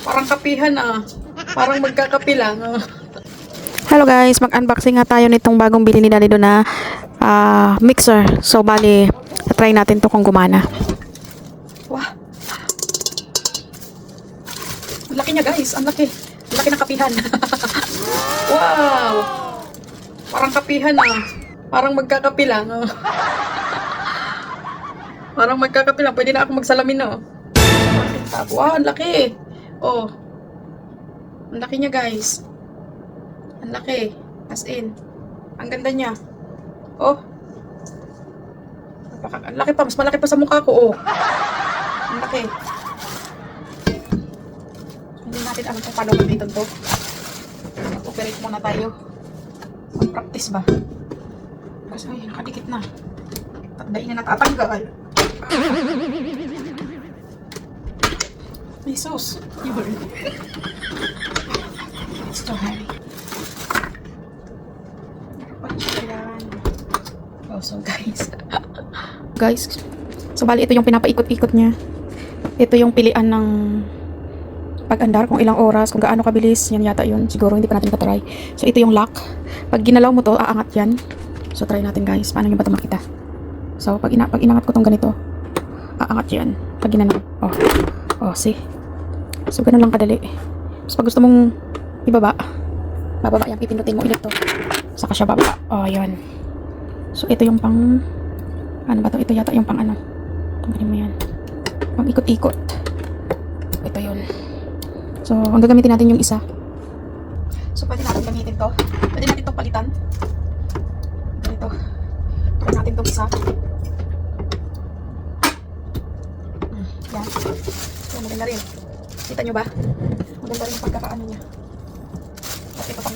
Parang kapihan ah. Parang magkakapi lang. Hello guys, mag-unboxing nga tayo nitong bagong bili ni Daddy doon na mixer. So bali, try natin to kung gumana. Wah. Ang laki niya guys, ang laki. Ang laki ng kapihan. Wow. Parang kapihan ah. Parang magkakapi lang. Parang magkakapi lang. Pwede na ako magsalamin oh. Wow, ang laki. Oh. Ang laki niya guys. Ang laki. As in. Ang ganda niya. Oh. Ang laki pa. Mas malaki pa sa mukha ko oh. Ang laki. Hindi natin alam kung paano gamitin to. Mag-operate muna tayo. Mag-practice ba? Kasi ay, nakadikit na. Tatdain na natatanggal. May sauce. It's too heavy. Oh, so guys. So bali, ito yung pinapaikot-ikot niya. Ito yung pilian ng pag-andar, kung ilang oras, kung gaano kabilis. Yan yata yun. Siguro hindi pa natin patry. So ito yung lock. Pag ginalaw mo to, aangat yan. So try natin guys. Paano nyo ba ito makita? So pag inangat ko tong ganito, aangat yan. Pag ginalaw. Oh, see? So ganun lang kadali. So pag gusto mong ibaba, bababa yan. Pipindutin mo ulit to. Saka siya bababa. Oh, yan. So ito yung pang, ano ba to? Ito yata yung pang ano. Tanggalin mo yan. Pang ikot-ikot. Ito yun. So, ang gagamitin natin yung isa. So, pwede natin gamitin to. Pwede natin itong palitan. Ganito. Pwede natin itong isa. Yan. Yan, maganda rin. Kita nyo ba? Maganda rin yung pagkakaano niya. At ito pang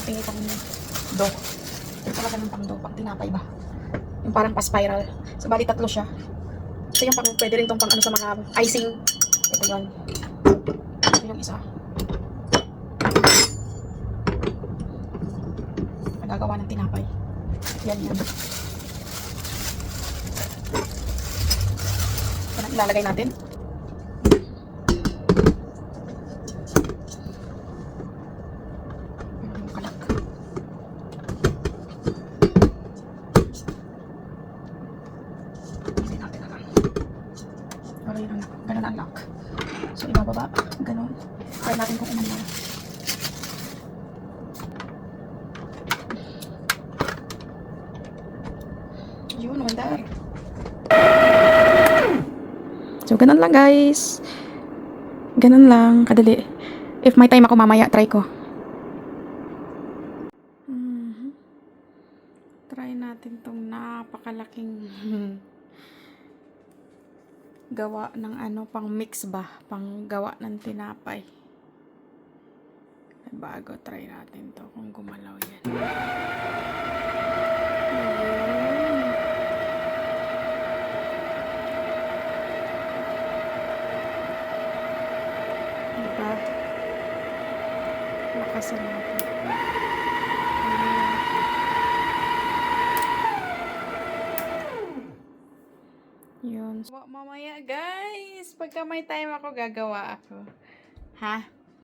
do. Ito talaga ng pang do. Pang tinapay ba? Yung parang pa-spiral. So, bali tatlo siya. Ito yung pang, pwede rin itong pang ano sa mga icing. Ito yun. Ito yung isa. Nagagawa ng tinapay. Yan. Yan ang ilalagay natin. Yung kalak. Hindi natin na lang. Pero yun ang lock. Ganun ang lock. So ibababa. Ganun. Try natin kung uman lang. Yun, mandar. So, ganun lang guys. Ganun lang, kadali. If may time ako mamaya, try ko. Try natin tong napakalaking gawa ng ano, pang mix ba? Pang gawa ng tinapay. Bago, try natin to kung gumalaw yan. Diba? Lakasan natin. Yun. Mamaya guys, pagka may time ako, gagawa ako. Ha?